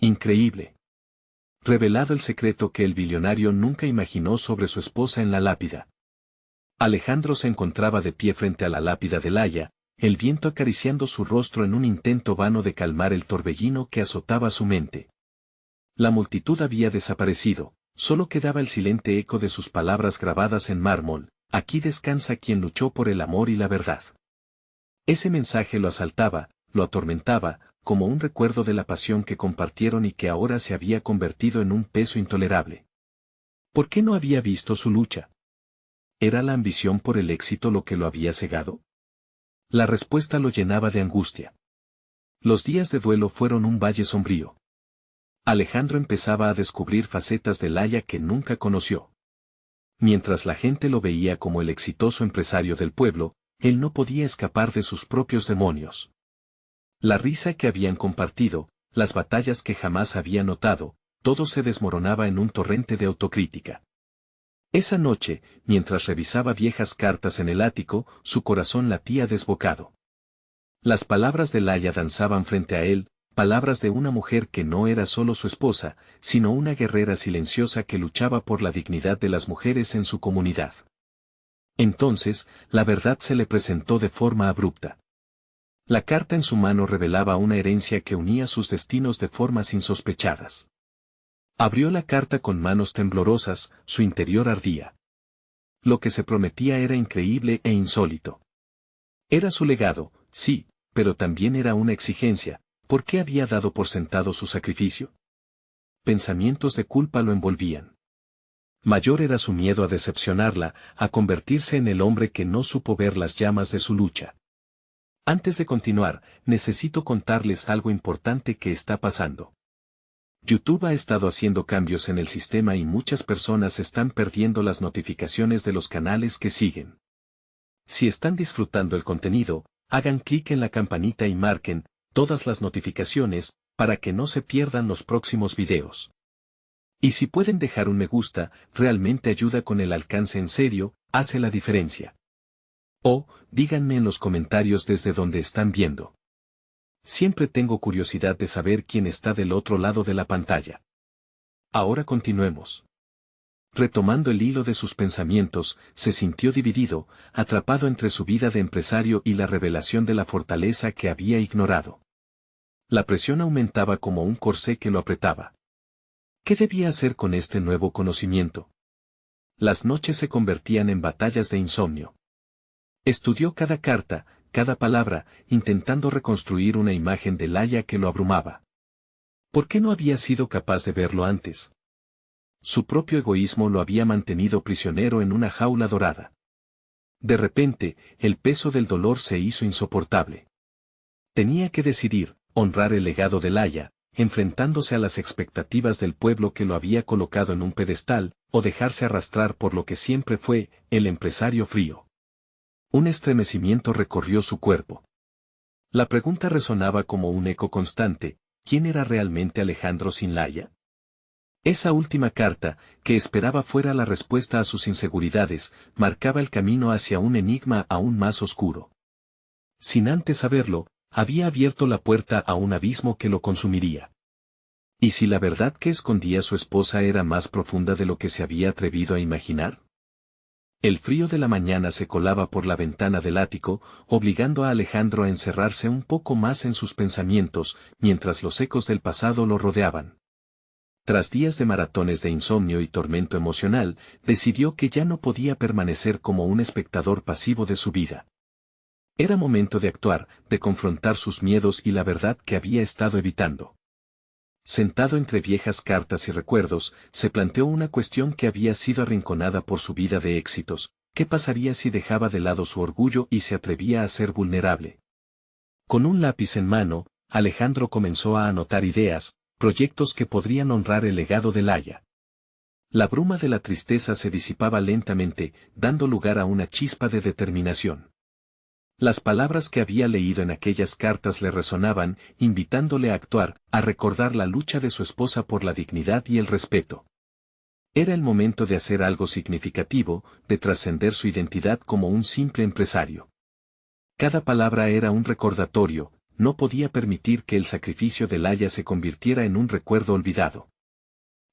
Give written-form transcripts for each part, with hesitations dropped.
Increíble. Revelado el secreto que el billonario nunca imaginó sobre su esposa en la lápida. Alejandro se encontraba de pie frente a la lápida de Laya, el viento acariciando su rostro en un intento vano de calmar el torbellino que azotaba su mente. La multitud había desaparecido, solo quedaba el silente eco de sus palabras grabadas en mármol: aquí descansa quien luchó por el amor y la verdad. Ese mensaje lo asaltaba, lo atormentaba, como un recuerdo de la pasión que compartieron y que ahora se había convertido en un peso intolerable. ¿Por qué no había visto su lucha? ¿Era la ambición por el éxito lo que lo había cegado? La respuesta lo llenaba de angustia. Los días de duelo fueron un valle sombrío. Alejandro empezaba a descubrir facetas de Laya que nunca conoció. Mientras la gente lo veía como el exitoso empresario del pueblo, él no podía escapar de sus propios demonios. La risa que habían compartido, las batallas que jamás había notado, todo se desmoronaba en un torrente de autocrítica. Esa noche, mientras revisaba viejas cartas en el ático, su corazón latía desbocado. Las palabras de Laya danzaban frente a él, palabras de una mujer que no era solo su esposa, sino una guerrera silenciosa que luchaba por la dignidad de las mujeres en su comunidad. Entonces, la verdad se le presentó de forma abrupta. La carta en su mano revelaba una herencia que unía sus destinos de formas insospechadas. Abrió la carta con manos temblorosas, su interior ardía. Lo que se prometía era increíble e insólito. Era su legado, sí, pero también era una exigencia. ¿Por qué había dado por sentado su sacrificio? Pensamientos de culpa lo envolvían. Mayor era su miedo a decepcionarla, a convertirse en el hombre que no supo ver las llamas de su lucha. Antes de continuar, necesito contarles algo importante que está pasando. YouTube ha estado haciendo cambios en el sistema y muchas personas están perdiendo las notificaciones de los canales que siguen. Si están disfrutando el contenido, hagan clic en la campanita y marquen todas las notificaciones para que no se pierdan los próximos videos. Y si pueden dejar un me gusta, realmente ayuda con el alcance, en serio, hace la diferencia. O, díganme en los comentarios desde donde están viendo. Siempre tengo curiosidad de saber quién está del otro lado de la pantalla. Ahora continuemos. Retomando el hilo de sus pensamientos, se sintió dividido, atrapado entre su vida de empresario y la revelación de la fortaleza que había ignorado. La presión aumentaba como un corsé que lo apretaba. ¿Qué debía hacer con este nuevo conocimiento? Las noches se convertían en batallas de insomnio. Estudió cada carta, cada palabra, intentando reconstruir una imagen de Laya que lo abrumaba. ¿Por qué no había sido capaz de verlo antes? Su propio egoísmo lo había mantenido prisionero en una jaula dorada. De repente, el peso del dolor se hizo insoportable. Tenía que decidir, honrar el legado de Laya, enfrentándose a las expectativas del pueblo que lo había colocado en un pedestal, o dejarse arrastrar por lo que siempre fue, el empresario frío. Un estremecimiento recorrió su cuerpo. La pregunta resonaba como un eco constante: ¿quién era realmente Alejandro sin Laya? Esa última carta, que esperaba fuera la respuesta a sus inseguridades, marcaba el camino hacia un enigma aún más oscuro. Sin antes saberlo, había abierto la puerta a un abismo que lo consumiría. ¿Y si la verdad que escondía su esposa era más profunda de lo que se había atrevido a imaginar? El frío de la mañana se colaba por la ventana del ático, obligando a Alejandro a encerrarse un poco más en sus pensamientos, mientras los ecos del pasado lo rodeaban. Tras días de maratones de insomnio y tormento emocional, decidió que ya no podía permanecer como un espectador pasivo de su vida. Era momento de actuar, de confrontar sus miedos y la verdad que había estado evitando. Sentado entre viejas cartas y recuerdos, se planteó una cuestión que había sido arrinconada por su vida de éxitos: ¿qué pasaría si dejaba de lado su orgullo y se atrevía a ser vulnerable? Con un lápiz en mano, Alejandro comenzó a anotar ideas, proyectos que podrían honrar el legado de Laya. La bruma de la tristeza se disipaba lentamente, dando lugar a una chispa de determinación. Las palabras que había leído en aquellas cartas le resonaban, invitándole a actuar, a recordar la lucha de su esposa por la dignidad y el respeto. Era el momento de hacer algo significativo, de trascender su identidad como un simple empresario. Cada palabra era un recordatorio: no podía permitir que el sacrificio de Laia se convirtiera en un recuerdo olvidado.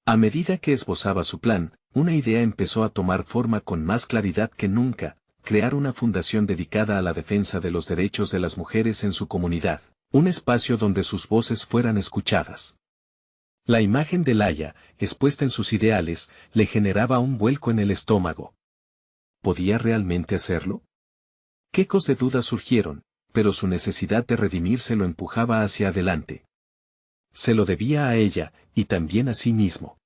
A medida que esbozaba su plan, una idea empezó a tomar forma con más claridad que nunca: crear una fundación dedicada a la defensa de los derechos de las mujeres en su comunidad, un espacio donde sus voces fueran escuchadas. La imagen de Laia, expuesta en sus ideales, le generaba un vuelco en el estómago. ¿Podía realmente hacerlo? Quecos de dudas surgieron, pero su necesidad de redimirse lo empujaba hacia adelante. Se lo debía a ella, y también a sí mismo.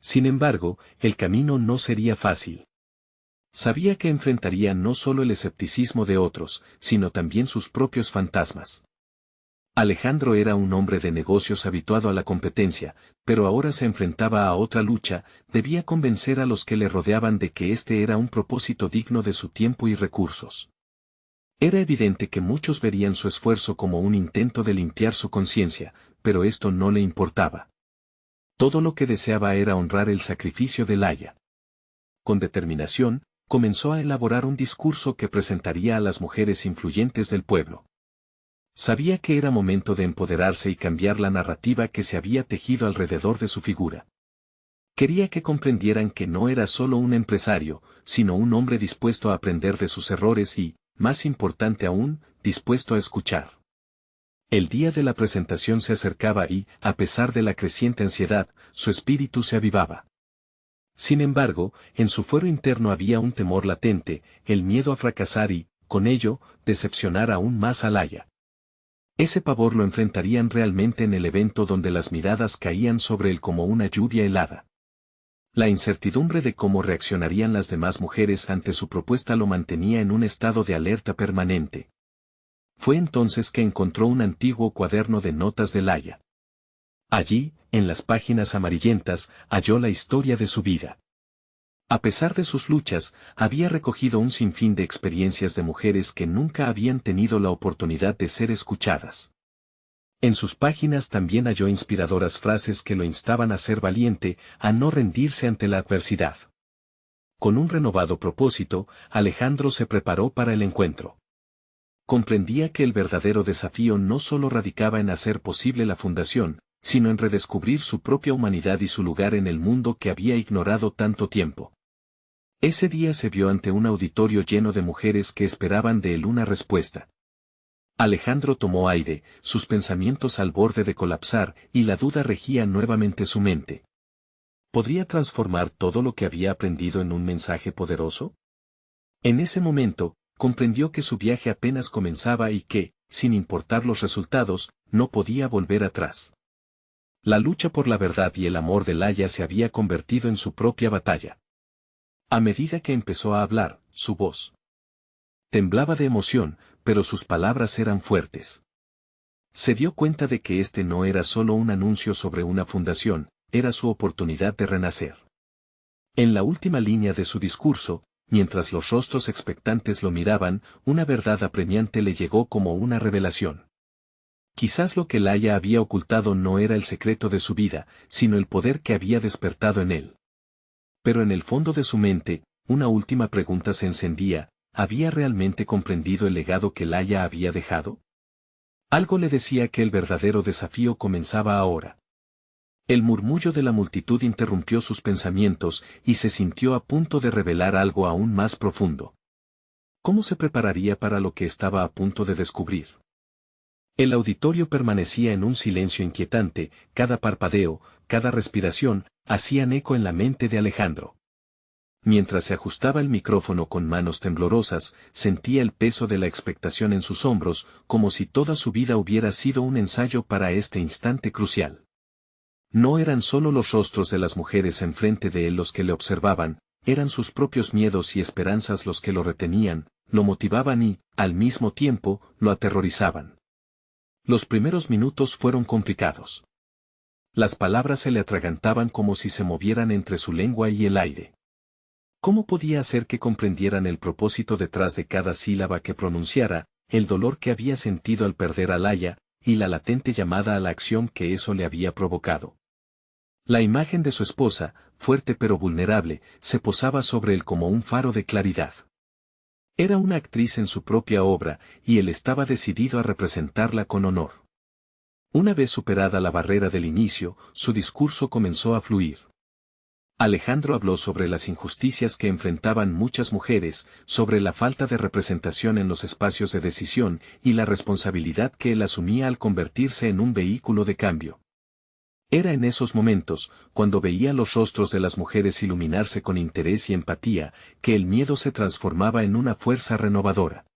Sin embargo, el camino no sería fácil. Sabía que enfrentaría no solo el escepticismo de otros, sino también sus propios fantasmas. Alejandro era un hombre de negocios habituado a la competencia, pero ahora se enfrentaba a otra lucha: debía convencer a los que le rodeaban de que este era un propósito digno de su tiempo y recursos. Era evidente que muchos verían su esfuerzo como un intento de limpiar su conciencia, pero esto no le importaba. Todo lo que deseaba era honrar el sacrificio de Laia. Con determinación, comenzó a elaborar un discurso que presentaría a las mujeres influyentes del pueblo. Sabía que era momento de empoderarse y cambiar la narrativa que se había tejido alrededor de su figura. Quería que comprendieran que no era solo un empresario, sino un hombre dispuesto a aprender de sus errores y, más importante aún, dispuesto a escuchar. El día de la presentación se acercaba y, a pesar de la creciente ansiedad, su espíritu se avivaba. Sin embargo, en su fuero interno había un temor latente: el miedo a fracasar y, con ello, decepcionar aún más a Laia. Ese pavor lo enfrentarían realmente en el evento, donde las miradas caían sobre él como una lluvia helada. La incertidumbre de cómo reaccionarían las demás mujeres ante su propuesta lo mantenía en un estado de alerta permanente. Fue entonces que encontró un antiguo cuaderno de notas de Laia. Allí, en las páginas amarillentas, halló la historia de su vida. A pesar de sus luchas, había recogido un sinfín de experiencias de mujeres que nunca habían tenido la oportunidad de ser escuchadas. En sus páginas también halló inspiradoras frases que lo instaban a ser valiente, a no rendirse ante la adversidad. Con un renovado propósito, Alejandro se preparó para el encuentro. Comprendía que el verdadero desafío no solo radicaba en hacer posible la fundación, sino en redescubrir su propia humanidad y su lugar en el mundo que había ignorado tanto tiempo. Ese día se vio ante un auditorio lleno de mujeres que esperaban de él una respuesta. Alejandro tomó aire, sus pensamientos al borde de colapsar, y la duda regía nuevamente su mente. ¿Podría transformar todo lo que había aprendido en un mensaje poderoso? En ese momento, comprendió que su viaje apenas comenzaba y que, sin importar los resultados, no podía volver atrás. La lucha por la verdad y el amor de Laia se había convertido en su propia batalla. A medida que empezó a hablar, su voz temblaba de emoción, pero sus palabras eran fuertes. Se dio cuenta de que este no era solo un anuncio sobre una fundación, era su oportunidad de renacer. En la última línea de su discurso, mientras los rostros expectantes lo miraban, una verdad apremiante le llegó como una revelación. Quizás lo que Laia había ocultado no era el secreto de su vida, sino el poder que había despertado en él. Pero en el fondo de su mente, una última pregunta se encendía: ¿había realmente comprendido el legado que Laia había dejado? Algo le decía que el verdadero desafío comenzaba ahora. El murmullo de la multitud interrumpió sus pensamientos y se sintió a punto de revelar algo aún más profundo. ¿Cómo se prepararía para lo que estaba a punto de descubrir? El auditorio permanecía en un silencio inquietante, cada parpadeo, cada respiración, hacían eco en la mente de Alejandro. Mientras se ajustaba el micrófono con manos temblorosas, sentía el peso de la expectación en sus hombros, como si toda su vida hubiera sido un ensayo para este instante crucial. No eran solo los rostros de las mujeres enfrente de él los que le observaban, eran sus propios miedos y esperanzas los que lo retenían, lo motivaban y, al mismo tiempo, lo aterrorizaban. Los primeros minutos fueron complicados. Las palabras se le atragantaban como si se movieran entre su lengua y el aire. ¿Cómo podía hacer que comprendieran el propósito detrás de cada sílaba que pronunciara, el dolor que había sentido al perder a Laia, y la latente llamada a la acción que eso le había provocado? La imagen de su esposa, fuerte pero vulnerable, se posaba sobre él como un faro de claridad. Era una actriz en su propia obra, y él estaba decidido a representarla con honor. Una vez superada la barrera del inicio, su discurso comenzó a fluir. Alejandro habló sobre las injusticias que enfrentaban muchas mujeres, sobre la falta de representación en los espacios de decisión y la responsabilidad que él asumía al convertirse en un vehículo de cambio. Era en esos momentos, cuando veía los rostros de las mujeres iluminarse con interés y empatía, que el miedo se transformaba en una fuerza renovadora.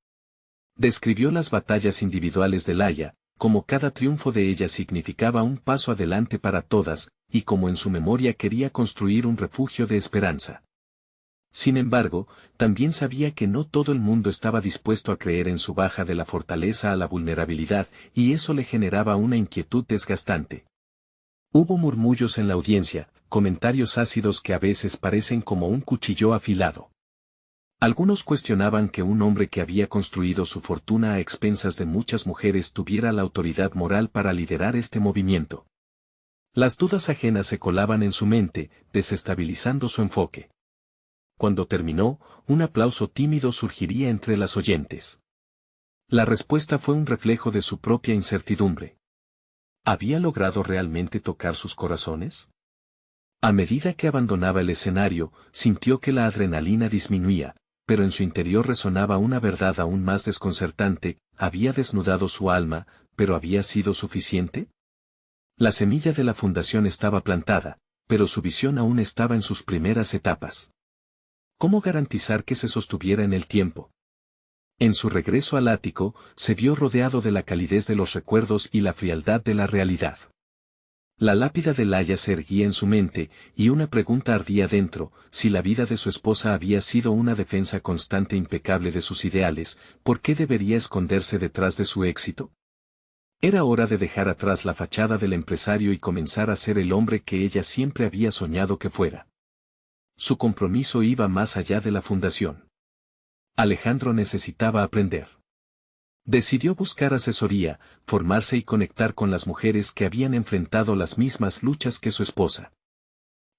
Describió las batallas individuales de Laia, como cada triunfo de ella significaba un paso adelante para todas, y como en su memoria quería construir un refugio de esperanza. Sin embargo, también sabía que no todo el mundo estaba dispuesto a creer en su baja de la fortaleza a la vulnerabilidad, y eso le generaba una inquietud desgastante. Hubo murmullos en la audiencia, comentarios ácidos que a veces parecen como un cuchillo afilado. Algunos cuestionaban que un hombre que había construido su fortuna a expensas de muchas mujeres tuviera la autoridad moral para liderar este movimiento. Las dudas ajenas se colaban en su mente, desestabilizando su enfoque. Cuando terminó, un aplauso tímido surgiría entre las oyentes. La respuesta fue un reflejo de su propia incertidumbre. ¿Había logrado realmente tocar sus corazones? A medida que abandonaba el escenario, sintió que la adrenalina disminuía, pero en su interior resonaba una verdad aún más desconcertante: había desnudado su alma, pero ¿había sido suficiente? La semilla de la fundación estaba plantada, pero su visión aún estaba en sus primeras etapas. ¿Cómo garantizar que se sostuviera en el tiempo? En su regreso al ático, se vio rodeado de la calidez de los recuerdos y la frialdad de la realidad. La lápida de Laia se erguía en su mente, y una pregunta ardía dentro: si la vida de su esposa había sido una defensa constante e impecable de sus ideales, ¿por qué debería esconderse detrás de su éxito? Era hora de dejar atrás la fachada del empresario y comenzar a ser el hombre que ella siempre había soñado que fuera. Su compromiso iba más allá de la fundación. Alejandro necesitaba aprender. Decidió buscar asesoría, formarse y conectar con las mujeres que habían enfrentado las mismas luchas que su esposa.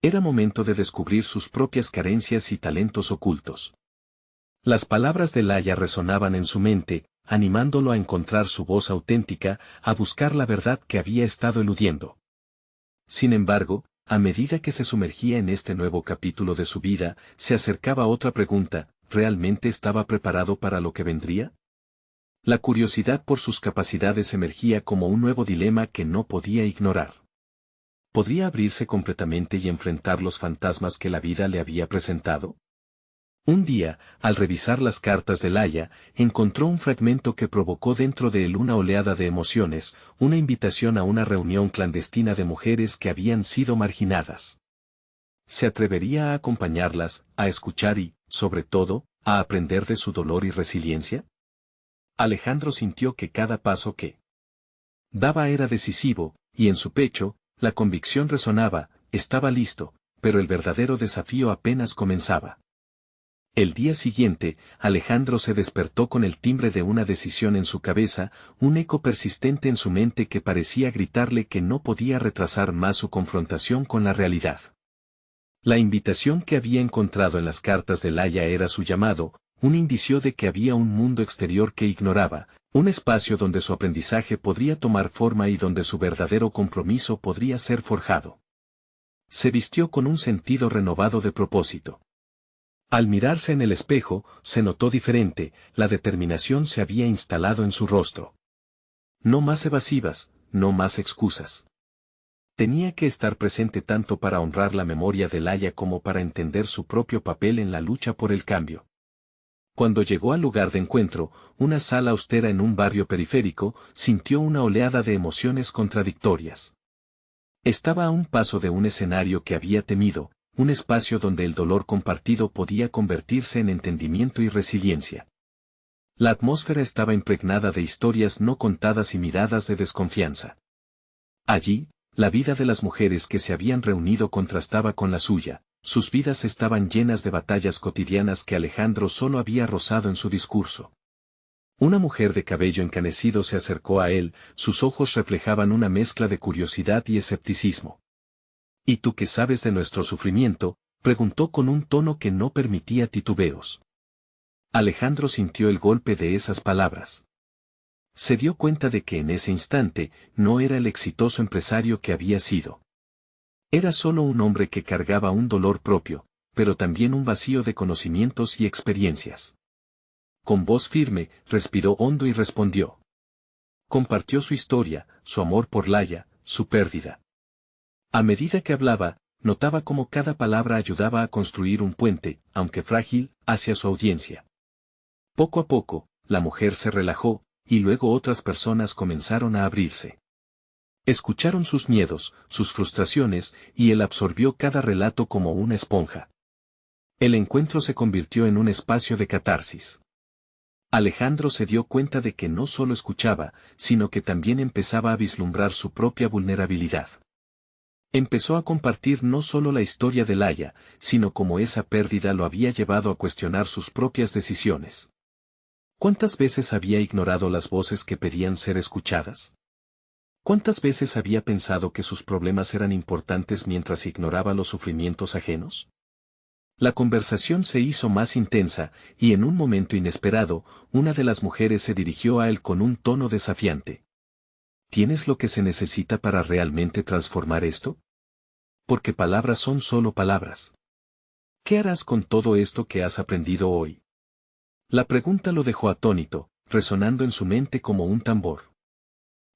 Era momento de descubrir sus propias carencias y talentos ocultos. Las palabras de Laia resonaban en su mente, animándolo a encontrar su voz auténtica, a buscar la verdad que había estado eludiendo. Sin embargo, a medida que se sumergía en este nuevo capítulo de su vida, se acercaba otra pregunta: ¿realmente estaba preparado para lo que vendría? La curiosidad por sus capacidades emergía como un nuevo dilema que no podía ignorar. ¿Podría abrirse completamente y enfrentar los fantasmas que la vida le había presentado? Un día, al revisar las cartas de Laia, encontró un fragmento que provocó dentro de él una oleada de emociones: una invitación a una reunión clandestina de mujeres que habían sido marginadas. ¿Se atrevería a acompañarlas, a escuchar y, sobre todo, a aprender de su dolor y resiliencia? Alejandro sintió que cada paso que daba era decisivo, y en su pecho, la convicción resonaba: estaba listo, pero el verdadero desafío apenas comenzaba. El día siguiente, Alejandro se despertó con el timbre de una decisión en su cabeza, un eco persistente en su mente que parecía gritarle que no podía retrasar más su confrontación con la realidad. La invitación que había encontrado en las cartas de Laia era su llamado, un indicio de que había un mundo exterior que ignoraba, un espacio donde su aprendizaje podría tomar forma y donde su verdadero compromiso podría ser forjado. Se vistió con un sentido renovado de propósito. Al mirarse en el espejo, se notó diferente: la determinación se había instalado en su rostro. No más evasivas, no más excusas. Tenía que estar presente tanto para honrar la memoria de Laia como para entender su propio papel en la lucha por el cambio. Cuando llegó al lugar de encuentro, una sala austera en un barrio periférico, sintió una oleada de emociones contradictorias. Estaba a un paso de un escenario que había temido, un espacio donde el dolor compartido podía convertirse en entendimiento y resiliencia. La atmósfera estaba impregnada de historias no contadas y miradas de desconfianza. Allí, la vida de las mujeres que se habían reunido contrastaba con la suya. Sus vidas estaban llenas de batallas cotidianas que Alejandro solo había rozado en su discurso. Una mujer de cabello encanecido se acercó a él, sus ojos reflejaban una mezcla de curiosidad y escepticismo. ¿Y tú qué sabes de nuestro sufrimiento?, preguntó con un tono que no permitía titubeos. Alejandro sintió el golpe de esas palabras. Se dio cuenta de que en ese instante no era el exitoso empresario que había sido. Era solo un hombre que cargaba un dolor propio, pero también un vacío de conocimientos y experiencias. Con voz firme, respiró hondo y respondió. Compartió su historia, su amor por Laia, su pérdida. A medida que hablaba, notaba cómo cada palabra ayudaba a construir un puente, aunque frágil, hacia su audiencia. Poco a poco, la mujer se relajó, y luego otras personas comenzaron a abrirse. Escucharon sus miedos, sus frustraciones, y él absorbió cada relato como una esponja. El encuentro se convirtió en un espacio de catarsis. Alejandro se dio cuenta de que no solo escuchaba, sino que también empezaba a vislumbrar su propia vulnerabilidad. Empezó a compartir no solo la historia de Laia, sino cómo esa pérdida lo había llevado a cuestionar sus propias decisiones. ¿Cuántas veces había ignorado las voces que pedían ser escuchadas? ¿Cuántas veces había pensado que sus problemas eran importantes mientras ignoraba los sufrimientos ajenos? La conversación se hizo más intensa, y en un momento inesperado, una de las mujeres se dirigió a él con un tono desafiante. ¿Tienes lo que se necesita para realmente transformar esto? Porque palabras son solo palabras. ¿Qué harás con todo esto que has aprendido hoy? La pregunta lo dejó atónito, resonando en su mente como un tambor.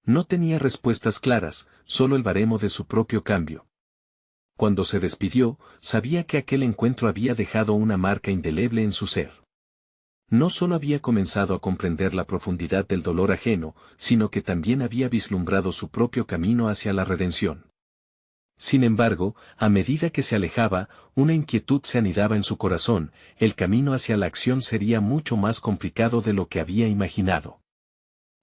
No tenía respuestas claras, solo el baremo de su propio cambio. Cuando se despidió, sabía que aquel encuentro había dejado una marca indeleble en su ser. No solo había comenzado a comprender la profundidad del dolor ajeno, sino que también había vislumbrado su propio camino hacia la redención. Sin embargo, a medida que se alejaba, una inquietud se anidaba en su corazón, el camino hacia la acción sería mucho más complicado de lo que había imaginado.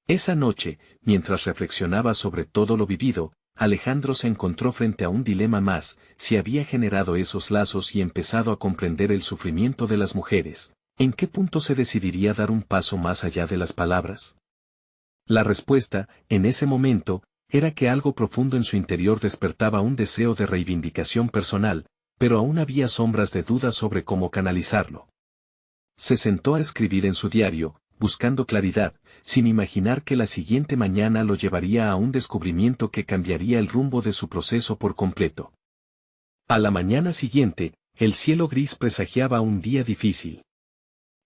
Esa noche, mientras reflexionaba sobre todo lo vivido, Alejandro se encontró frente a un dilema más: si había generado esos lazos y empezado a comprender el sufrimiento de las mujeres, ¿en qué punto se decidiría dar un paso más allá de las palabras? La respuesta, en ese momento, era que algo profundo en su interior despertaba un deseo de reivindicación personal, pero aún había sombras de duda sobre cómo canalizarlo. Se sentó a escribir en su diario, buscando claridad, sin imaginar que la siguiente mañana lo llevaría a un descubrimiento que cambiaría el rumbo de su proceso por completo. A la mañana siguiente, el cielo gris presagiaba un día difícil.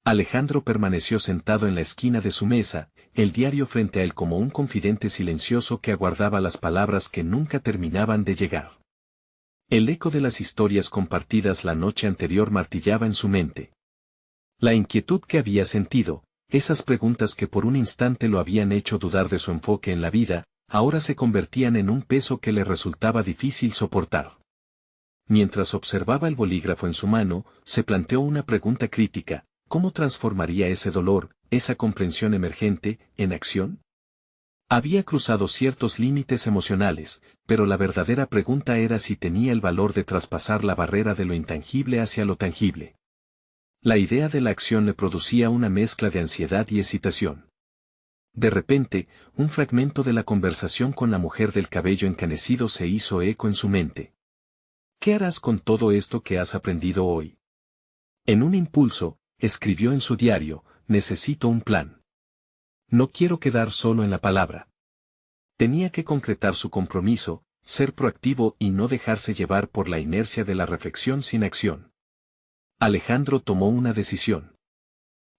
Alejandro permaneció sentado en la esquina de su mesa, el diario frente a él como un confidente silencioso que aguardaba las palabras que nunca terminaban de llegar. El eco de las historias compartidas la noche anterior martillaba en su mente. La inquietud que había sentido, esas preguntas que por un instante lo habían hecho dudar de su enfoque en la vida, ahora se convertían en un peso que le resultaba difícil soportar. Mientras observaba el bolígrafo en su mano, se planteó una pregunta crítica: ¿cómo transformaría ese dolor, esa comprensión emergente, en acción? Había cruzado ciertos límites emocionales, pero la verdadera pregunta era si tenía el valor de traspasar la barrera de lo intangible hacia lo tangible. La idea de la acción le producía una mezcla de ansiedad y excitación. De repente, un fragmento de la conversación con la mujer del cabello encanecido se hizo eco en su mente. ¿Qué harás con todo esto que has aprendido hoy? En un impulso, escribió en su diario: necesito un plan. No quiero quedar solo en la palabra. Tenía que concretar su compromiso, ser proactivo y no dejarse llevar por la inercia de la reflexión sin acción. Alejandro tomó una decisión.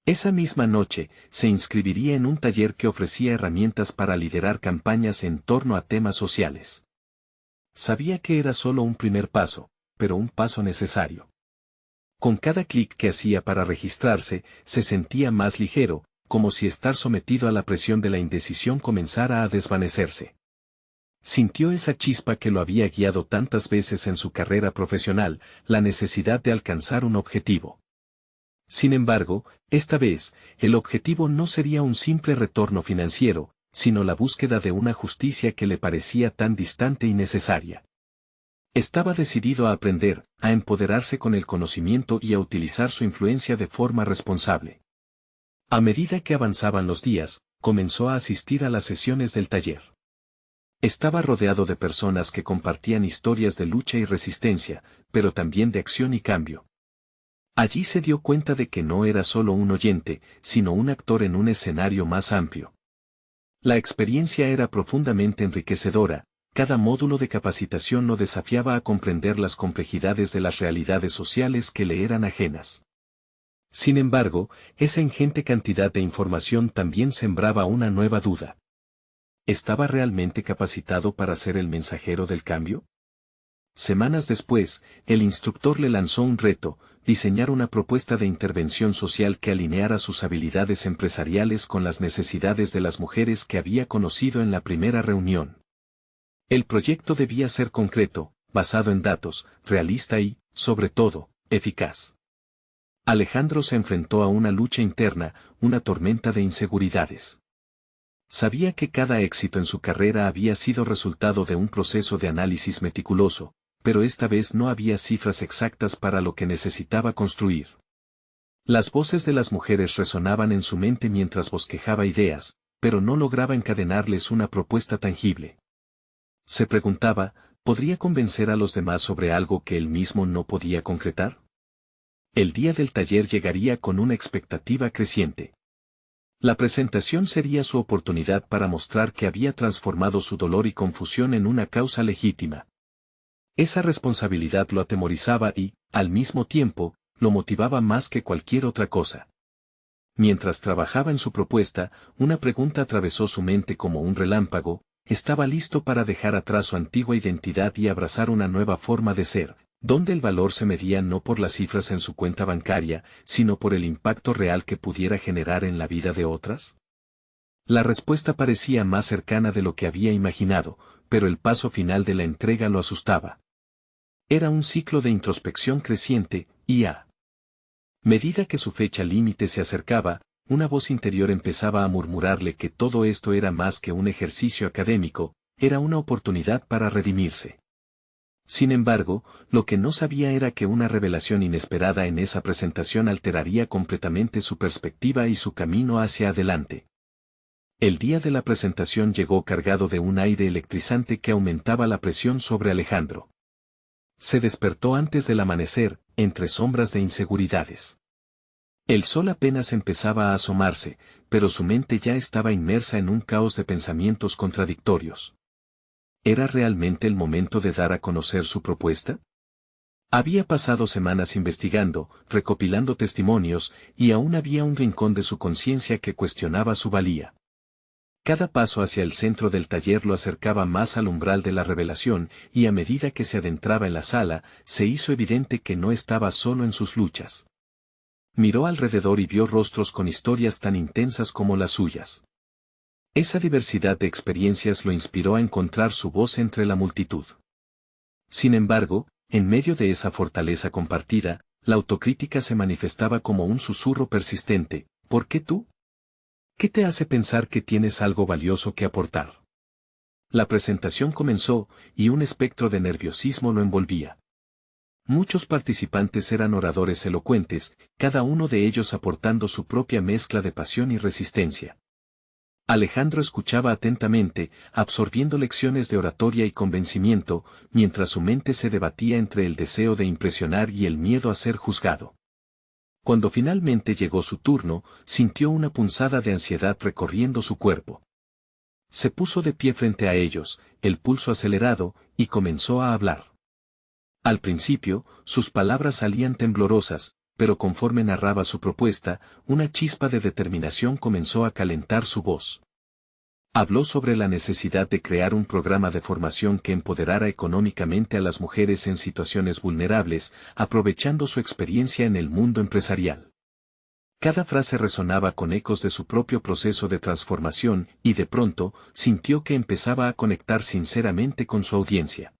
Esa misma noche, se inscribiría en un taller que ofrecía herramientas para liderar campañas en torno a temas sociales. Sabía que era solo un primer paso, pero un paso necesario. Con cada clic que hacía para registrarse, se sentía más ligero, como si estar sometido a la presión de la indecisión comenzara a desvanecerse. Sintió esa chispa que lo había guiado tantas veces en su carrera profesional, la necesidad de alcanzar un objetivo. Sin embargo, esta vez, el objetivo no sería un simple retorno financiero, sino la búsqueda de una justicia que le parecía tan distante y necesaria. Estaba decidido a aprender, a empoderarse con el conocimiento y a utilizar su influencia de forma responsable. A medida que avanzaban los días, comenzó a asistir a las sesiones del taller. Estaba rodeado de personas que compartían historias de lucha y resistencia, pero también de acción y cambio. Allí se dio cuenta de que no era solo un oyente, sino un actor en un escenario más amplio. La experiencia era profundamente enriquecedora, cada módulo de capacitación lo desafiaba a comprender las complejidades de las realidades sociales que le eran ajenas. Sin embargo, esa ingente cantidad de información también sembraba una nueva duda. ¿Estaba realmente capacitado para ser el mensajero del cambio? Semanas después, el instructor le lanzó un reto: diseñar una propuesta de intervención social que alineara sus habilidades empresariales con las necesidades de las mujeres que había conocido en la primera reunión. El proyecto debía ser concreto, basado en datos, realista y, sobre todo, eficaz. Alejandro se enfrentó a una lucha interna, una tormenta de inseguridades. Sabía que cada éxito en su carrera había sido resultado de un proceso de análisis meticuloso, pero esta vez no había cifras exactas para lo que necesitaba construir. Las voces de las mujeres resonaban en su mente mientras bosquejaba ideas, pero no lograba encadenarles una propuesta tangible. Se preguntaba, ¿podría convencer a los demás sobre algo que él mismo no podía concretar? El día del taller llegaría con una expectativa creciente. La presentación sería su oportunidad para mostrar que había transformado su dolor y confusión en una causa legítima. Esa responsabilidad lo atemorizaba y, al mismo tiempo, lo motivaba más que cualquier otra cosa. Mientras trabajaba en su propuesta, una pregunta atravesó su mente como un relámpago: estaba listo para dejar atrás su antigua identidad y abrazar una nueva forma de ser, donde el valor se medía no por las cifras en su cuenta bancaria, sino por el impacto real que pudiera generar en la vida de otras. La respuesta parecía más cercana de lo que había imaginado, pero el paso final de la entrega lo asustaba. Era un ciclo de introspección creciente, y a medida que su fecha límite se acercaba, una voz interior empezaba a murmurarle que todo esto era más que un ejercicio académico, era una oportunidad para redimirse. Sin embargo, lo que no sabía era que una revelación inesperada en esa presentación alteraría completamente su perspectiva y su camino hacia adelante. El día de la presentación llegó cargado de un aire electrizante que aumentaba la presión sobre Alejandro. Se despertó antes del amanecer, entre sombras de inseguridades. El sol apenas empezaba a asomarse, pero su mente ya estaba inmersa en un caos de pensamientos contradictorios. ¿Era realmente el momento de dar a conocer su propuesta? Había pasado semanas investigando, recopilando testimonios, y aún había un rincón de su conciencia que cuestionaba su valía. Cada paso hacia el centro del taller lo acercaba más al umbral de la revelación, y a medida que se adentraba en la sala, se hizo evidente que no estaba solo en sus luchas. Miró alrededor y vio rostros con historias tan intensas como las suyas. Esa diversidad de experiencias lo inspiró a encontrar su voz entre la multitud. Sin embargo, en medio de esa fortaleza compartida, la autocrítica se manifestaba como un susurro persistente: ¿por qué tú? ¿Qué te hace pensar que tienes algo valioso que aportar? La presentación comenzó, y un espectro de nerviosismo lo envolvía. Muchos participantes eran oradores elocuentes, cada uno de ellos aportando su propia mezcla de pasión y resistencia. Alejandro escuchaba atentamente, absorbiendo lecciones de oratoria y convencimiento, mientras su mente se debatía entre el deseo de impresionar y el miedo a ser juzgado. Cuando finalmente llegó su turno, sintió una punzada de ansiedad recorriendo su cuerpo. Se puso de pie frente a ellos, el pulso acelerado, y comenzó a hablar. Al principio, sus palabras salían temblorosas, pero conforme narraba su propuesta, una chispa de determinación comenzó a calentar su voz. Habló sobre la necesidad de crear un programa de formación que empoderara económicamente a las mujeres en situaciones vulnerables, aprovechando su experiencia en el mundo empresarial. Cada frase resonaba con ecos de su propio proceso de transformación, y de pronto, sintió que empezaba a conectar sinceramente con su audiencia.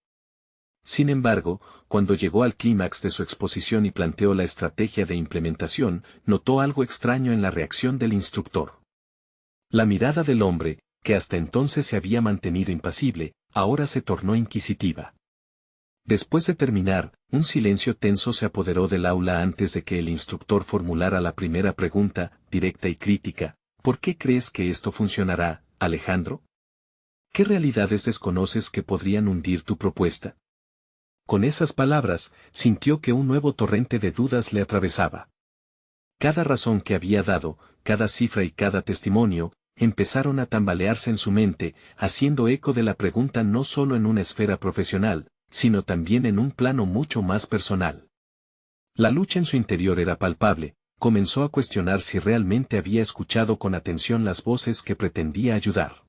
Sin embargo, cuando llegó al clímax de su exposición y planteó la estrategia de implementación, notó algo extraño en la reacción del instructor. La mirada del hombre, que hasta entonces se había mantenido impasible, ahora se tornó inquisitiva. Después de terminar, un silencio tenso se apoderó del aula antes de que el instructor formulara la primera pregunta, directa y crítica: ¿por qué crees que esto funcionará, Alejandro? ¿Qué realidades desconoces que podrían hundir tu propuesta? Con esas palabras, sintió que un nuevo torrente de dudas le atravesaba. Cada razón que había dado, cada cifra y cada testimonio, empezaron a tambalearse en su mente, haciendo eco de la pregunta no solo en una esfera profesional, sino también en un plano mucho más personal. La lucha en su interior era palpable, comenzó a cuestionar si realmente había escuchado con atención las voces que pretendía ayudar.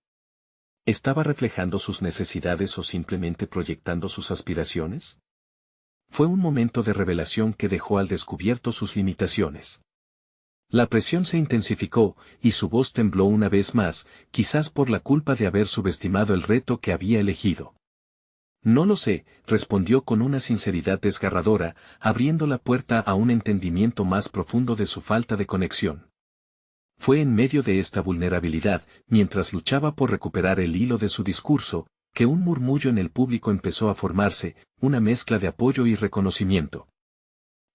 ¿Estaba reflejando sus necesidades o simplemente proyectando sus aspiraciones? Fue un momento de revelación que dejó al descubierto sus limitaciones. La presión se intensificó, y su voz tembló una vez más, quizás por la culpa de haber subestimado el reto que había elegido. No lo sé, respondió con una sinceridad desgarradora, abriendo la puerta a un entendimiento más profundo de su falta de conexión. Fue en medio de esta vulnerabilidad, mientras luchaba por recuperar el hilo de su discurso, que un murmullo en el público empezó a formarse, una mezcla de apoyo y reconocimiento.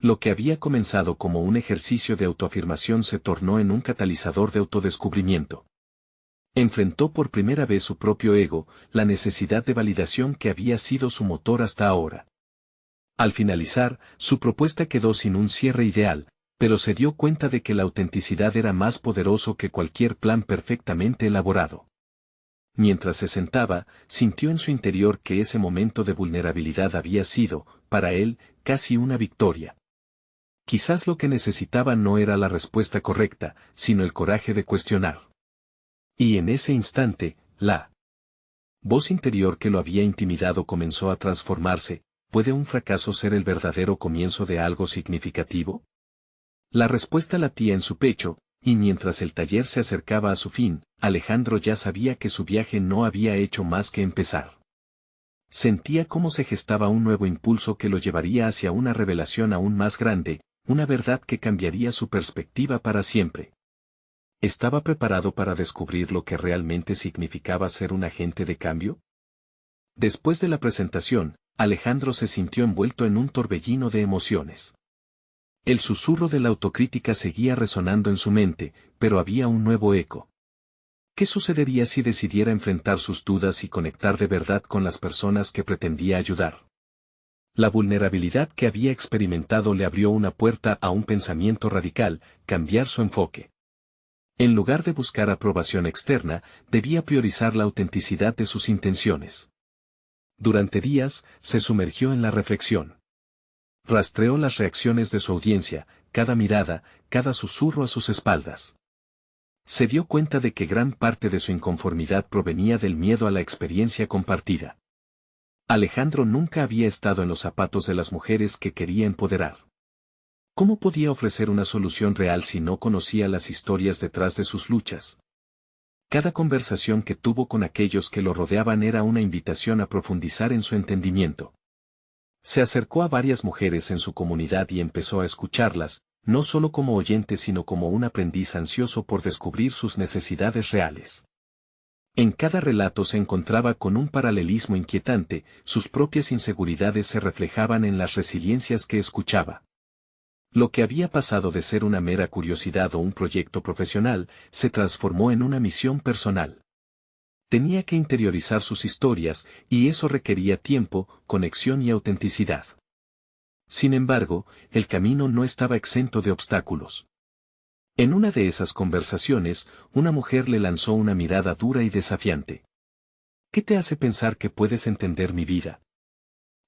Lo que había comenzado como un ejercicio de autoafirmación se tornó en un catalizador de autodescubrimiento. Enfrentó por primera vez su propio ego, la necesidad de validación que había sido su motor hasta ahora. Al finalizar, su propuesta quedó sin un cierre ideal, pero se dio cuenta de que la autenticidad era más poderoso que cualquier plan perfectamente elaborado. Mientras se sentaba, sintió en su interior que ese momento de vulnerabilidad había sido, para él, casi una victoria. Quizás lo que necesitaba no era la respuesta correcta, sino el coraje de cuestionar. Y en ese instante, la voz interior que lo había intimidado comenzó a transformarse. ¿Puede un fracaso ser el verdadero comienzo de algo significativo? La respuesta latía en su pecho, y mientras el taller se acercaba a su fin, Alejandro ya sabía que su viaje no había hecho más que empezar. Sentía cómo se gestaba un nuevo impulso que lo llevaría hacia una revelación aún más grande, una verdad que cambiaría su perspectiva para siempre. ¿Estaba preparado para descubrir lo que realmente significaba ser un agente de cambio? Después de la presentación, Alejandro se sintió envuelto en un torbellino de emociones. El susurro de la autocrítica seguía resonando en su mente, pero había un nuevo eco. ¿Qué sucedería si decidiera enfrentar sus dudas y conectar de verdad con las personas que pretendía ayudar? La vulnerabilidad que había experimentado le abrió una puerta a un pensamiento radical, cambiar su enfoque. En lugar de buscar aprobación externa, debía priorizar la autenticidad de sus intenciones. Durante días, se sumergió en la reflexión. Rastreó las reacciones de su audiencia, cada mirada, cada susurro a sus espaldas. Se dio cuenta de que gran parte de su inconformidad provenía del miedo a la experiencia compartida. Alejandro nunca había estado en los zapatos de las mujeres que quería empoderar. ¿Cómo podía ofrecer una solución real si no conocía las historias detrás de sus luchas? Cada conversación que tuvo con aquellos que lo rodeaban era una invitación a profundizar en su entendimiento. Se acercó a varias mujeres en su comunidad y empezó a escucharlas, no solo como oyente sino como un aprendiz ansioso por descubrir sus necesidades reales. En cada relato se encontraba con un paralelismo inquietante, sus propias inseguridades se reflejaban en las resiliencias que escuchaba. Lo que había pasado de ser una mera curiosidad o un proyecto profesional, se transformó en una misión personal. Tenía que interiorizar sus historias, y eso requería tiempo, conexión y autenticidad. Sin embargo, el camino no estaba exento de obstáculos. En una de esas conversaciones, una mujer le lanzó una mirada dura y desafiante. ¿Qué te hace pensar que puedes entender mi vida?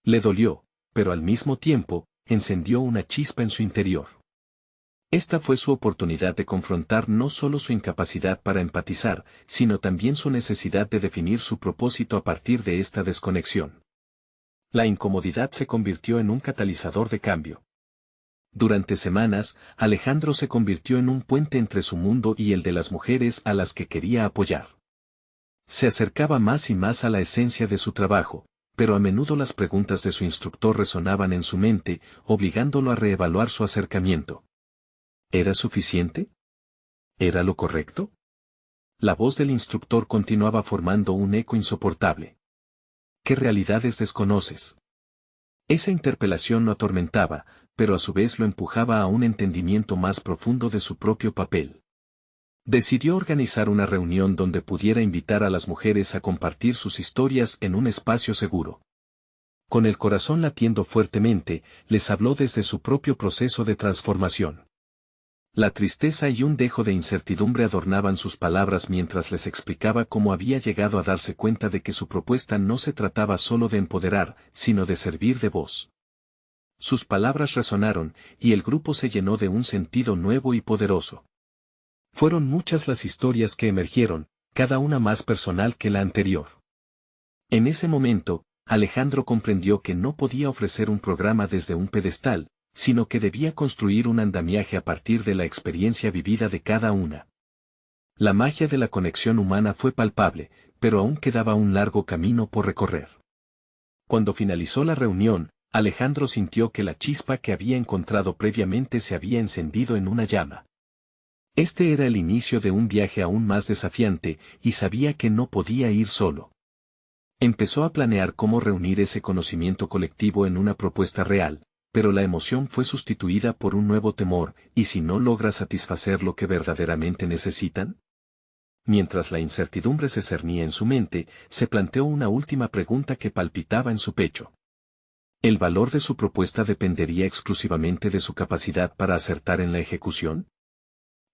Le dolió, pero al mismo tiempo, encendió una chispa en su interior. Esta fue su oportunidad de confrontar no solo su incapacidad para empatizar, sino también su necesidad de definir su propósito a partir de esta desconexión. La incomodidad se convirtió en un catalizador de cambio. Durante semanas, Alejandro se convirtió en un puente entre su mundo y el de las mujeres a las que quería apoyar. Se acercaba más y más a la esencia de su trabajo, pero a menudo las preguntas de su instructor resonaban en su mente, obligándolo a reevaluar su acercamiento. ¿Era suficiente? ¿Era lo correcto? La voz del instructor continuaba formando un eco insoportable. ¿Qué realidades desconoces? Esa interpelación lo atormentaba, pero a su vez lo empujaba a un entendimiento más profundo de su propio papel. Decidió organizar una reunión donde pudiera invitar a las mujeres a compartir sus historias en un espacio seguro. Con el corazón latiendo fuertemente, les habló desde su propio proceso de transformación. La tristeza y un dejo de incertidumbre adornaban sus palabras mientras les explicaba cómo había llegado a darse cuenta de que su propuesta no se trataba solo de empoderar, sino de servir de voz. Sus palabras resonaron, y el grupo se llenó de un sentido nuevo y poderoso. Fueron muchas las historias que emergieron, cada una más personal que la anterior. En ese momento, Alejandro comprendió que no podía ofrecer un programa desde un pedestal, sino que debía construir un andamiaje a partir de la experiencia vivida de cada una. La magia de la conexión humana fue palpable, pero aún quedaba un largo camino por recorrer. Cuando finalizó la reunión, Alejandro sintió que la chispa que había encontrado previamente se había encendido en una llama. Este era el inicio de un viaje aún más desafiante, y sabía que no podía ir solo. Empezó a planear cómo reunir ese conocimiento colectivo en una propuesta real, pero la emoción fue sustituida por un nuevo temor, ¿y si no logra satisfacer lo que verdaderamente necesitan? Mientras la incertidumbre se cernía en su mente, se planteó una última pregunta que palpitaba en su pecho. ¿El valor de su propuesta dependería exclusivamente de su capacidad para acertar en la ejecución?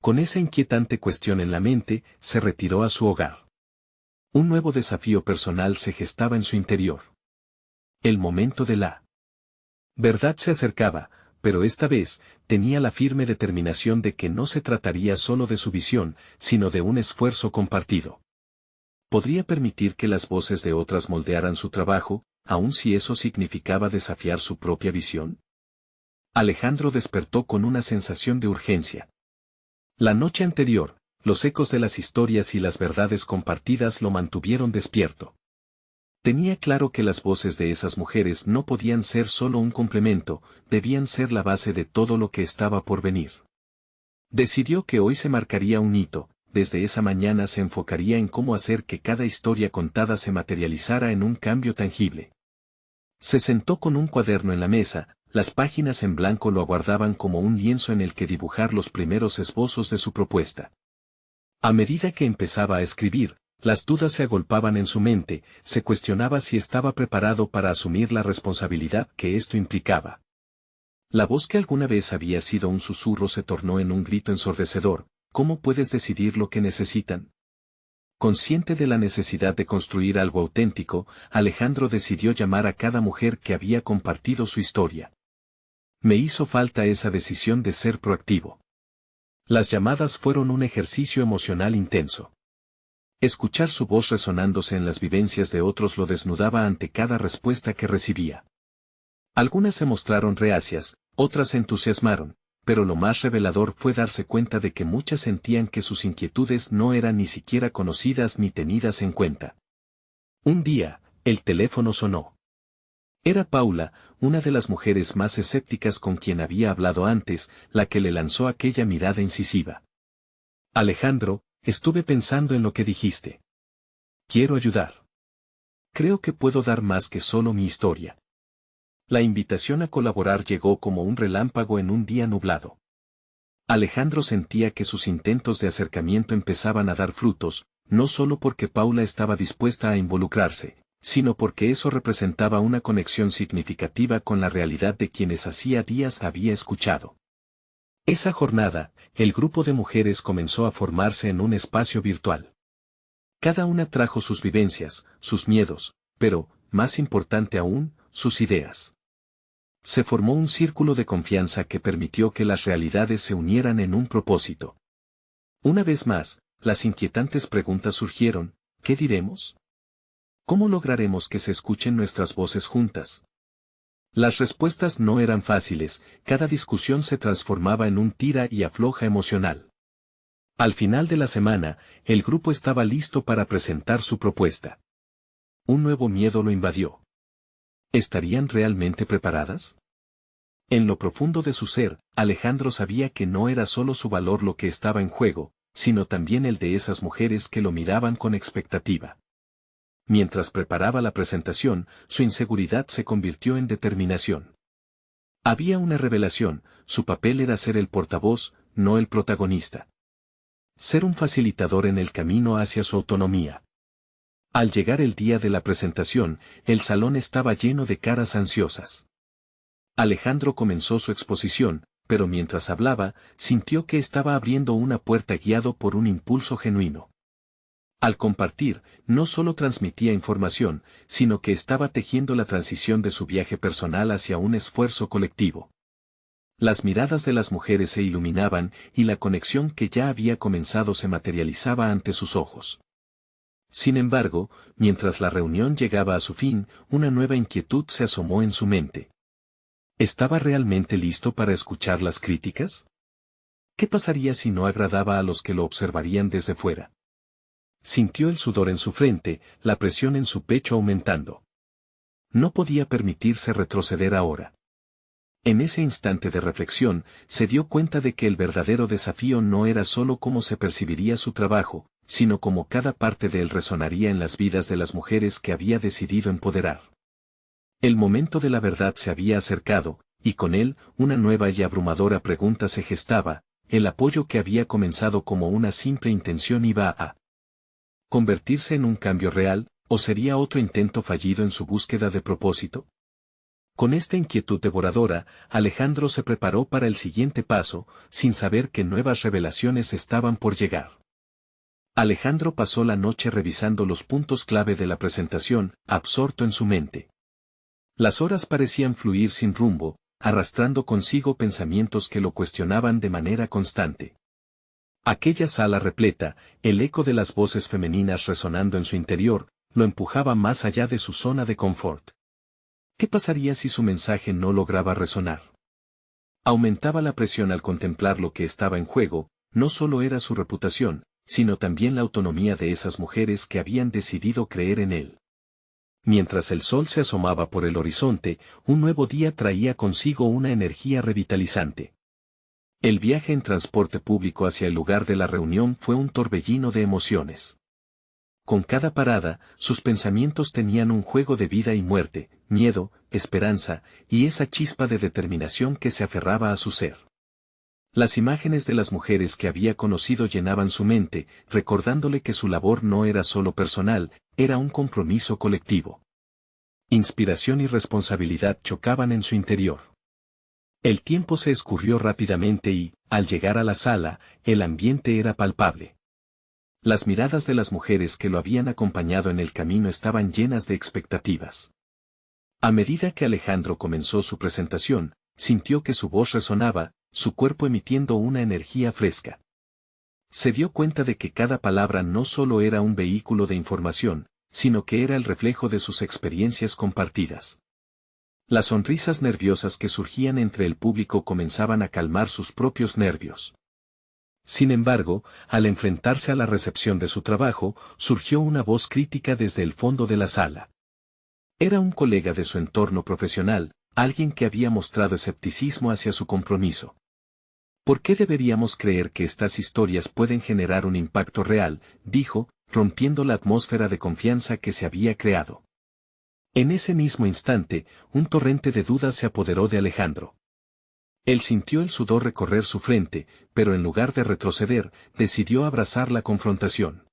Con esa inquietante cuestión en la mente, se retiró a su hogar. Un nuevo desafío personal se gestaba en su interior. El momento de la verdad se acercaba, pero esta vez, tenía la firme determinación de que no se trataría solo de su visión, sino de un esfuerzo compartido. ¿Podría permitir que las voces de otras moldearan su trabajo, aun si eso significaba desafiar su propia visión? Alejandro despertó con una sensación de urgencia. La noche anterior, los ecos de las historias y las verdades compartidas lo mantuvieron despierto. Tenía claro que las voces de esas mujeres no podían ser solo un complemento, debían ser la base de todo lo que estaba por venir. Decidió que hoy se marcaría un hito, desde esa mañana se enfocaría en cómo hacer que cada historia contada se materializara en un cambio tangible. Se sentó con un cuaderno en la mesa, las páginas en blanco lo aguardaban como un lienzo en el que dibujar los primeros esbozos de su propuesta. A medida que empezaba a escribir, las dudas se agolpaban en su mente, se cuestionaba si estaba preparado para asumir la responsabilidad que esto implicaba. La voz que alguna vez había sido un susurro se tornó en un grito ensordecedor: ¿cómo puedes decidir lo que necesitan? Consciente de la necesidad de construir algo auténtico, Alejandro decidió llamar a cada mujer que había compartido su historia. Me hizo falta esa decisión de ser proactivo. Las llamadas fueron un ejercicio emocional intenso. Escuchar su voz resonándose en las vivencias de otros lo desnudaba ante cada respuesta que recibía. Algunas se mostraron reacias, otras se entusiasmaron, pero lo más revelador fue darse cuenta de que muchas sentían que sus inquietudes no eran ni siquiera conocidas ni tenidas en cuenta. Un día, el teléfono sonó. Era Paula, una de las mujeres más escépticas con quien había hablado antes, la que le lanzó aquella mirada incisiva. Alejandro, estuve pensando en lo que dijiste. Quiero ayudar. Creo que puedo dar más que solo mi historia. La invitación a colaborar llegó como un relámpago en un día nublado. Alejandro sentía que sus intentos de acercamiento empezaban a dar frutos, no solo porque Paula estaba dispuesta a involucrarse, sino porque eso representaba una conexión significativa con la realidad de quienes hacía días había escuchado. Esa jornada, el grupo de mujeres comenzó a formarse en un espacio virtual. Cada una trajo sus vivencias, sus miedos, pero, más importante aún, sus ideas. Se formó un círculo de confianza que permitió que las realidades se unieran en un propósito. Una vez más, las inquietantes preguntas surgieron: ¿qué diremos? ¿Cómo lograremos que se escuchen nuestras voces juntas? Las respuestas no eran fáciles, cada discusión se transformaba en un tira y afloja emocional. Al final de la semana, el grupo estaba listo para presentar su propuesta. Un nuevo miedo lo invadió. ¿Estarían realmente preparadas? En lo profundo de su ser, Alejandro sabía que no era solo su valor lo que estaba en juego, sino también el de esas mujeres que lo miraban con expectativa. Mientras preparaba la presentación, su inseguridad se convirtió en determinación. Había una revelación: su papel era ser el portavoz, no el protagonista. Ser un facilitador en el camino hacia su autonomía. Al llegar el día de la presentación, el salón estaba lleno de caras ansiosas. Alejandro comenzó su exposición, pero mientras hablaba, sintió que estaba abriendo una puerta guiado por un impulso genuino. Al compartir, no solo transmitía información, sino que estaba tejiendo la transición de su viaje personal hacia un esfuerzo colectivo. Las miradas de las mujeres se iluminaban y la conexión que ya había comenzado se materializaba ante sus ojos. Sin embargo, mientras la reunión llegaba a su fin, una nueva inquietud se asomó en su mente. ¿Estaba realmente listo para escuchar las críticas? ¿Qué pasaría si no agradaba a los que lo observarían desde fuera? Sintió el sudor en su frente, la presión en su pecho aumentando. No podía permitirse retroceder ahora. En ese instante de reflexión, se dio cuenta de que el verdadero desafío no era solo cómo se percibiría su trabajo, sino cómo cada parte de él resonaría en las vidas de las mujeres que había decidido empoderar. El momento de la verdad se había acercado, y con él, una nueva y abrumadora pregunta se gestaba: ¿el apoyo que había comenzado como una simple intención iba a convertirse en un cambio real, o sería otro intento fallido en su búsqueda de propósito? Con esta inquietud devoradora, Alejandro se preparó para el siguiente paso, sin saber que nuevas revelaciones estaban por llegar. Alejandro pasó la noche revisando los puntos clave de la presentación, absorto en su mente. Las horas parecían fluir sin rumbo, arrastrando consigo pensamientos que lo cuestionaban de manera constante. Aquella sala repleta, el eco de las voces femeninas resonando en su interior, lo empujaba más allá de su zona de confort. ¿Qué pasaría si su mensaje no lograba resonar? Aumentaba la presión al contemplar lo que estaba en juego, no solo era su reputación, sino también la autonomía de esas mujeres que habían decidido creer en él. Mientras el sol se asomaba por el horizonte, un nuevo día traía consigo una energía revitalizante. El viaje en transporte público hacia el lugar de la reunión fue un torbellino de emociones. Con cada parada, sus pensamientos tenían un juego de vida y muerte, miedo, esperanza, y esa chispa de determinación que se aferraba a su ser. Las imágenes de las mujeres que había conocido llenaban su mente, recordándole que su labor no era solo personal, era un compromiso colectivo. Inspiración y responsabilidad chocaban en su interior. El tiempo se escurrió rápidamente y, al llegar a la sala, el ambiente era palpable. Las miradas de las mujeres que lo habían acompañado en el camino estaban llenas de expectativas. A medida que Alejandro comenzó su presentación, sintió que su voz resonaba, su cuerpo emitiendo una energía fresca. Se dio cuenta de que cada palabra no solo era un vehículo de información, sino que era el reflejo de sus experiencias compartidas. Las sonrisas nerviosas que surgían entre el público comenzaban a calmar sus propios nervios. Sin embargo, al enfrentarse a la recepción de su trabajo, surgió una voz crítica desde el fondo de la sala. Era un colega de su entorno profesional, alguien que había mostrado escepticismo hacia su compromiso. ¿Por qué deberíamos creer que estas historias pueden generar un impacto real?, dijo, rompiendo la atmósfera de confianza que se había creado. En ese mismo instante, un torrente de dudas se apoderó de Alejandro. Él sintió el sudor recorrer su frente, pero en lugar de retroceder, decidió abrazar la confrontación.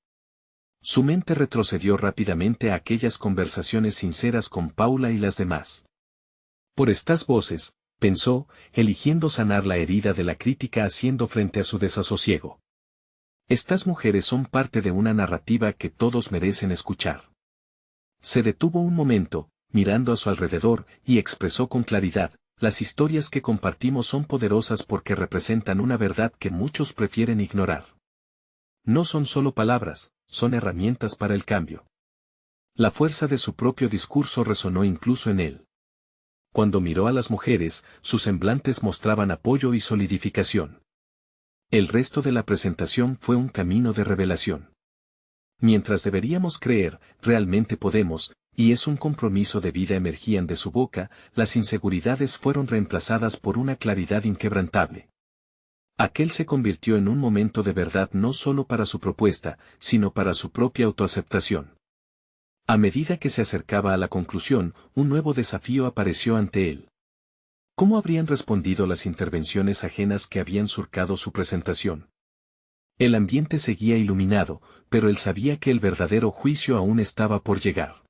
Su mente retrocedió rápidamente a aquellas conversaciones sinceras con Paula y las demás. Por estas voces, pensó, eligiendo sanar la herida de la crítica haciendo frente a su desasosiego. Estas mujeres son parte de una narrativa que todos merecen escuchar. Se detuvo un momento, mirando a su alrededor, y expresó con claridad: las historias que compartimos son poderosas porque representan una verdad que muchos prefieren ignorar. No son solo palabras, son herramientas para el cambio. La fuerza de su propio discurso resonó incluso en él. Cuando miró a las mujeres, sus semblantes mostraban apoyo y solidificación. El resto de la presentación fue un camino de revelación. Mientras deberíamos creer, realmente podemos, y es un compromiso de vida emergían de su boca, las inseguridades fueron reemplazadas por una claridad inquebrantable. Aquel se convirtió en un momento de verdad no solo para su propuesta, sino para su propia autoaceptación. A medida que se acercaba a la conclusión, un nuevo desafío apareció ante él. ¿Cómo habrían respondido las intervenciones ajenas que habían surcado su presentación? El ambiente seguía iluminado, pero él sabía que el verdadero juicio aún estaba por llegar.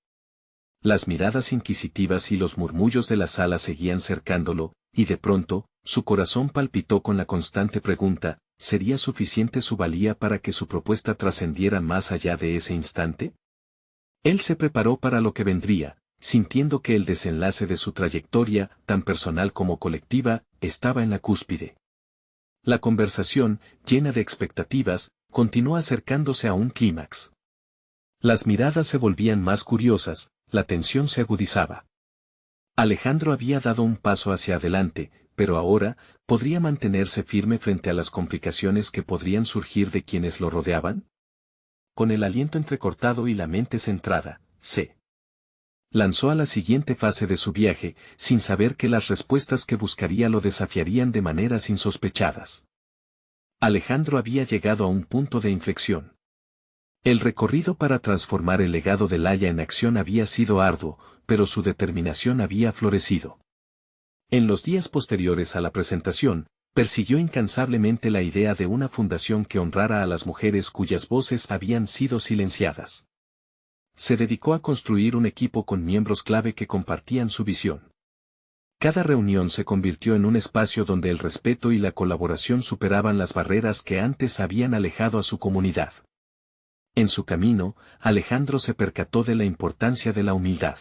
Las miradas inquisitivas y los murmullos de la sala seguían cercándolo, y de pronto, su corazón palpitó con la constante pregunta, ¿sería suficiente su valía para que su propuesta trascendiera más allá de ese instante? Él se preparó para lo que vendría, sintiendo que el desenlace de su trayectoria, tan personal como colectiva, estaba en la cúspide. La conversación, llena de expectativas, continuó acercándose a un clímax. Las miradas se volvían más curiosas, la tensión se agudizaba. Alejandro había dado un paso hacia adelante, pero ahora, ¿podría mantenerse firme frente a las complicaciones que podrían surgir de quienes lo rodeaban? Con el aliento entrecortado y la mente centrada, se lanzó a la siguiente fase de su viaje, sin saber que las respuestas que buscaría lo desafiarían de maneras insospechadas. Alejandro había llegado a un punto de inflexión. El recorrido para transformar el legado de Laia en acción había sido arduo, pero su determinación había florecido. En los días posteriores a la presentación, persiguió incansablemente la idea de una fundación que honrara a las mujeres cuyas voces habían sido silenciadas. Se dedicó a construir un equipo con miembros clave que compartían su visión. Cada reunión se convirtió en un espacio donde el respeto y la colaboración superaban las barreras que antes habían alejado a su comunidad. En su camino, Alejandro se percató de la importancia de la humildad.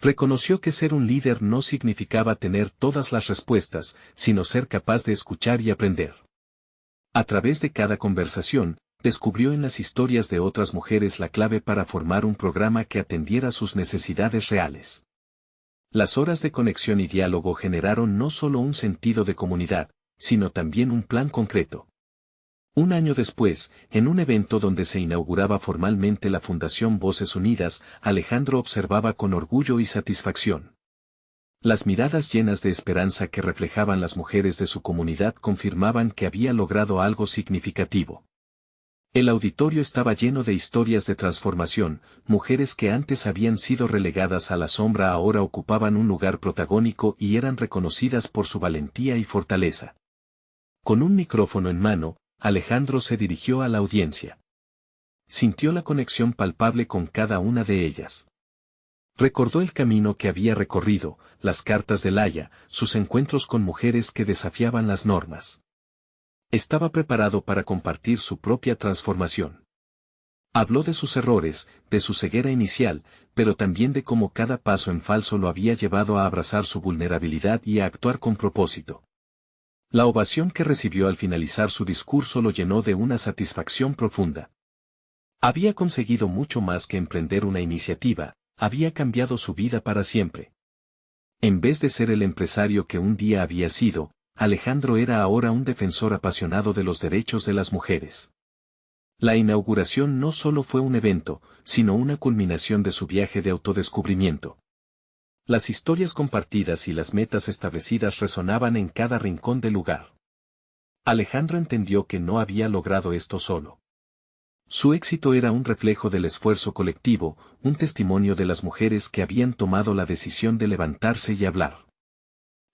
Reconoció que ser un líder no significaba tener todas las respuestas, sino ser capaz de escuchar y aprender. A través de cada conversación, descubrió en las historias de otras mujeres la clave para formar un programa que atendiera sus necesidades reales. Las horas de conexión y diálogo generaron no solo un sentido de comunidad, sino también un plan concreto. Un año después, en un evento donde se inauguraba formalmente la Fundación Voces Unidas, Alejandro observaba con orgullo y satisfacción. Las miradas llenas de esperanza que reflejaban las mujeres de su comunidad confirmaban que había logrado algo significativo. El auditorio estaba lleno de historias de transformación, mujeres que antes habían sido relegadas a la sombra ahora ocupaban un lugar protagónico y eran reconocidas por su valentía y fortaleza. Con un micrófono en mano, Alejandro se dirigió a la audiencia. Sintió la conexión palpable con cada una de ellas. Recordó el camino que había recorrido, las cartas de Laia, sus encuentros con mujeres que desafiaban las normas. Estaba preparado para compartir su propia transformación. Habló de sus errores, de su ceguera inicial, pero también de cómo cada paso en falso lo había llevado a abrazar su vulnerabilidad y a actuar con propósito. La ovación que recibió al finalizar su discurso lo llenó de una satisfacción profunda. Había conseguido mucho más que emprender una iniciativa, había cambiado su vida para siempre. En vez de ser el empresario que un día había sido, Alejandro era ahora un defensor apasionado de los derechos de las mujeres. La inauguración no solo fue un evento, sino una culminación de su viaje de autodescubrimiento. Las historias compartidas y las metas establecidas resonaban en cada rincón del lugar. Alejandro entendió que no había logrado esto solo. Su éxito era un reflejo del esfuerzo colectivo, un testimonio de las mujeres que habían tomado la decisión de levantarse y hablar.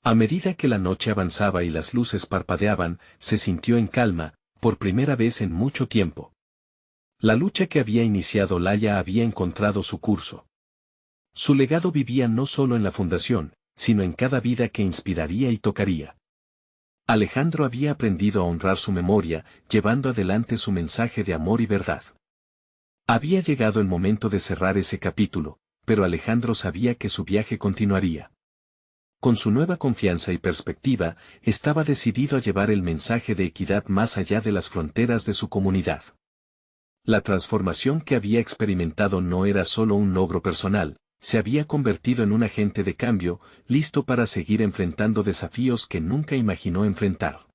A medida que la noche avanzaba y las luces parpadeaban, se sintió en calma, por primera vez en mucho tiempo. La lucha que había iniciado Laia había encontrado su curso. Su legado vivía no solo en la fundación, sino en cada vida que inspiraría y tocaría. Alejandro había aprendido a honrar su memoria, llevando adelante su mensaje de amor y verdad. Había llegado el momento de cerrar ese capítulo, pero Alejandro sabía que su viaje continuaría. Con su nueva confianza y perspectiva, estaba decidido a llevar el mensaje de equidad más allá de las fronteras de su comunidad. La transformación que había experimentado no era solo un logro personal, se había convertido en un agente de cambio, listo para seguir enfrentando desafíos que nunca imaginó enfrentar.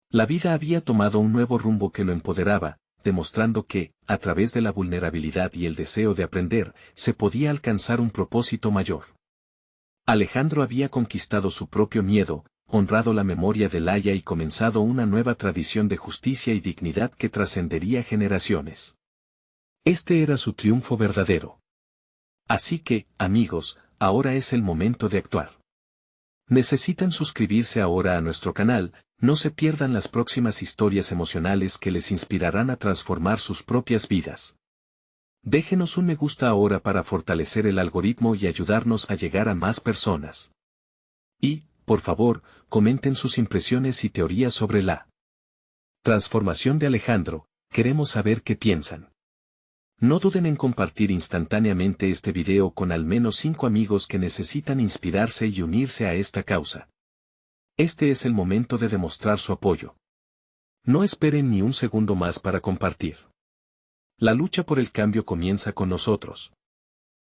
La vida había tomado un nuevo rumbo que lo empoderaba, demostrando que, a través de la vulnerabilidad y el deseo de aprender, se podía alcanzar un propósito mayor. Alejandro había conquistado su propio miedo, honrado la memoria de Laia y comenzado una nueva tradición de justicia y dignidad que trascendería generaciones. Este era su triunfo verdadero. Así que, amigos, ahora es el momento de actuar. Necesitan suscribirse ahora a nuestro canal, no se pierdan las próximas historias emocionales que les inspirarán a transformar sus propias vidas. Déjenos un me gusta ahora para fortalecer el algoritmo y ayudarnos a llegar a más personas. Y, por favor, comenten sus impresiones y teorías sobre la transformación de Alejandro, queremos saber qué piensan. No duden en compartir instantáneamente este video con al menos 5 amigos que necesitan inspirarse y unirse a esta causa. Este es el momento de demostrar su apoyo. No esperen ni un segundo más para compartir. La lucha por el cambio comienza con nosotros.